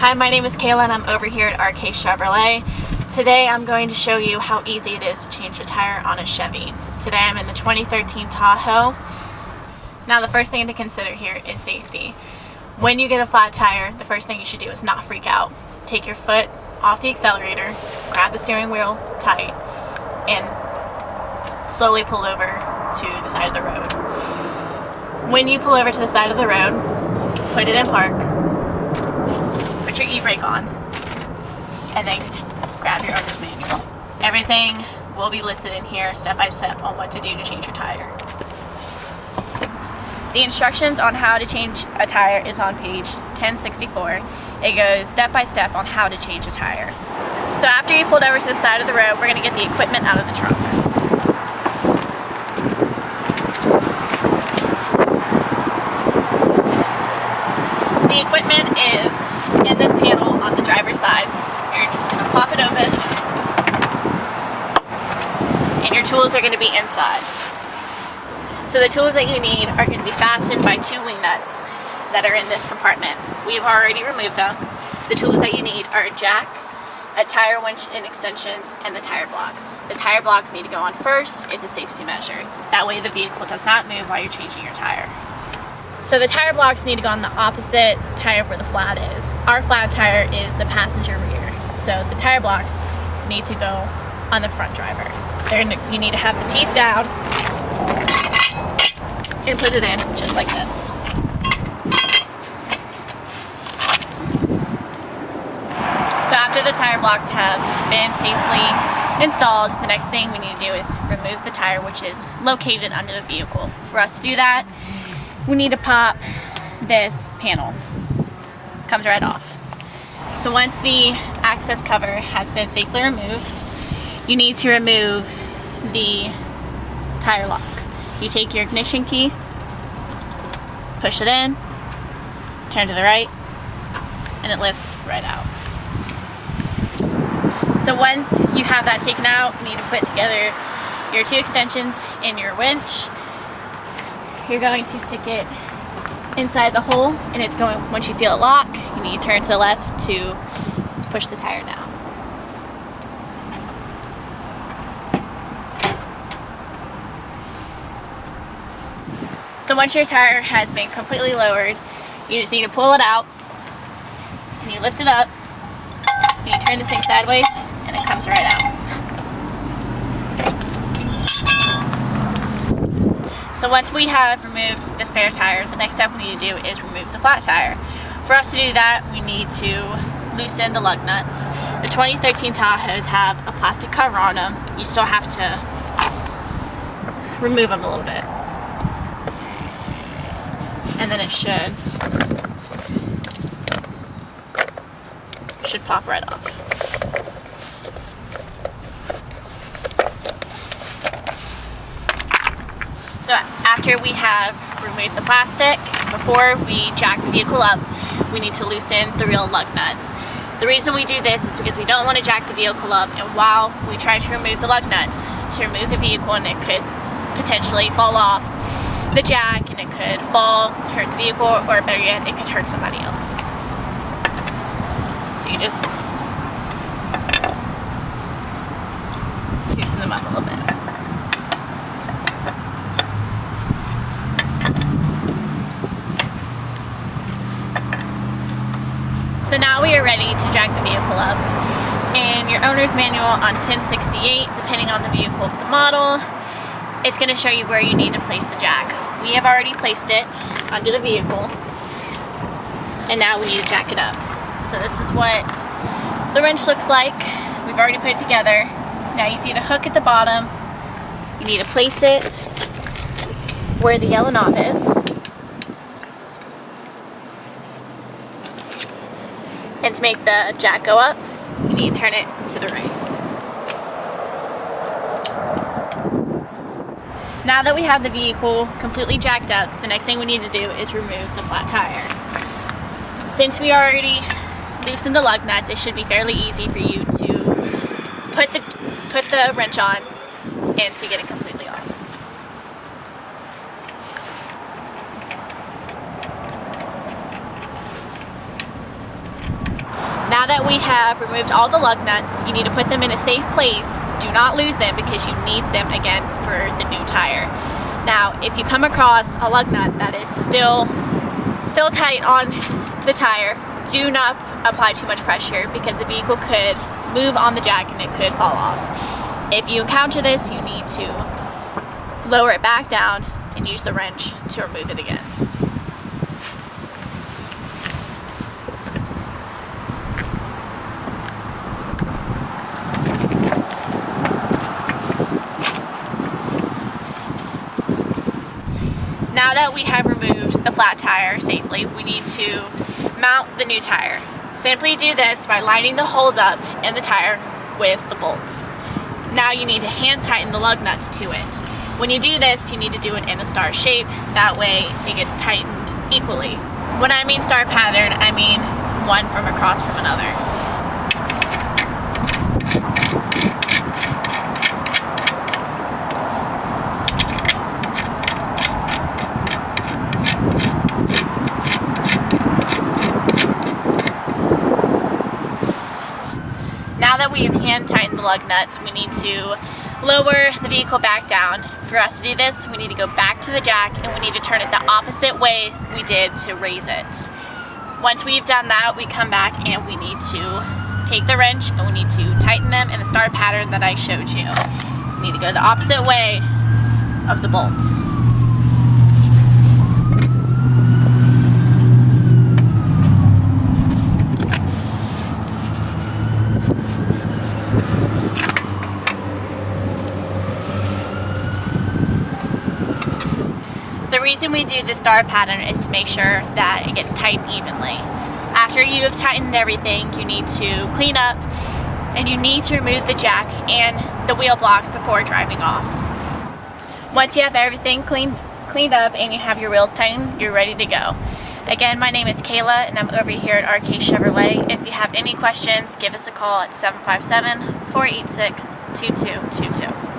Hi, my name is Kayla and I'm over here at RK Chevrolet. Today I'm going to show you how easy it is to change a tire on a Chevy. Today I'm in the 2013 Tahoe. Now the first thing to consider here is safety. When you get a flat tire, the first thing you should do is not freak out. Take your foot off the accelerator, grab the steering wheel tight, and slowly pull over to the side of the road. When you pull over to the side of the road, put it in park, put your e-brake on, and then grab your owner's manual. Everything will be listed in here step by step on what to do to change your tire. The instructions on how to change a tire is on page 1064. It goes step by step on how to change a tire. So after you pulled over to the side of the road, we're going to get the equipment out of the trunk. The equipment is in this panel on the driver's side. You're just going to pop it open, and your tools are going to be inside. So the tools that you need are going to be fastened by two wing nuts that are in this compartment. We've already removed them. The tools that you need are a jack, a tire winch and extensions, and the tire blocks. The tire blocks need to go on first. It's a safety measure. That way the vehicle does not move while you're changing your tire. So the tire blocks need to go on the opposite tire where the flat is. Our flat tire is the passenger rear. So the tire blocks need to go on the front driver. You need to have the teeth down and put it in just like this. So after the tire blocks have been safely installed, the next thing we need to do is remove the tire, which is located under the vehicle. For us to do that, we need to pop this panel. Comes right off. So once the access cover has been safely removed, you need to remove the tire lock. You take your ignition key, push it in, turn to the right, and it lifts right out. So once you have that taken out, you need to put together your two extensions and your winch. You're going to stick it inside the hole, and it's going, once you feel it lock, you need to turn to the left to push the tire down. So once your tire has been completely lowered, you just need to pull it out, and you lift it up, and you turn this thing sideways, and it comes right out. So once we have removed the spare tire, the next step we need to do is remove the flat tire. For us to do that, we need to loosen the lug nuts. The 2013 Tahoes have a plastic cover on them. You still have to remove them a little bit. And then it should pop right off. So after we have removed the plastic, before we jack the vehicle up, we need to loosen the real lug nuts. The reason we do this is because we don't want to jack the vehicle up, and while we try to remove the lug nuts, to remove the vehicle, and it could potentially fall off the jack, and it could fall, hurt the vehicle, or better yet, it could hurt somebody else. So you just loosen them up a little bit. So now we are ready to jack the vehicle up. In your owner's manual on 1068, depending on the vehicle of the model, it's going to show you where you need to place the jack. We have already placed it under the vehicle, and now we need to jack it up. So this is what the wrench looks like. We've already put it together. Now you see the hook at the bottom. You need to place it where the yellow knob is. And to make the jack go up, you need to turn it to the right. Now that we have the vehicle completely jacked up, the next thing we need to do is remove the flat tire. Since we already loosened the lug nuts, it should be fairly easy for you to put the wrench on and to get it completely off. that we have removed all the lug nuts, you need to put them in a safe place. Do not lose them because you need them again for the new tire. Now, if you come across a lug nut that is still tight on the tire, do not apply too much pressure because the vehicle could move on the jack and it could fall off. If you encounter this, you need to lower it back down and use the wrench to remove it again. Now that we have removed the flat tire safely, we need to mount the new tire. Simply do this by lining the holes up in the tire with the bolts. Now you need to hand tighten the lug nuts to it. When you do this, you need to do it in a star shape. That way it gets tightened equally. When I mean star pattern, I mean one from across from another. Now that we have hand tightened the lug nuts, we need to lower the vehicle back down. For us to do this, we need to go back to the jack and we need to turn it the opposite way we did to raise it. Once we've done that, we come back and we need to take the wrench and we need to tighten them in the star pattern that I showed you. We need to go the opposite way of the bolts. The reason we do the star pattern is to make sure that it gets tightened evenly. After you have tightened everything, you need to clean up and you need to remove the jack and the wheel blocks before driving off. Once you have everything cleaned up and you have your wheels tightened, you're ready to go. Again, my name is Kayla and I'm over here at RK Chevrolet. If you have any questions, give us a call at 757-486-2222.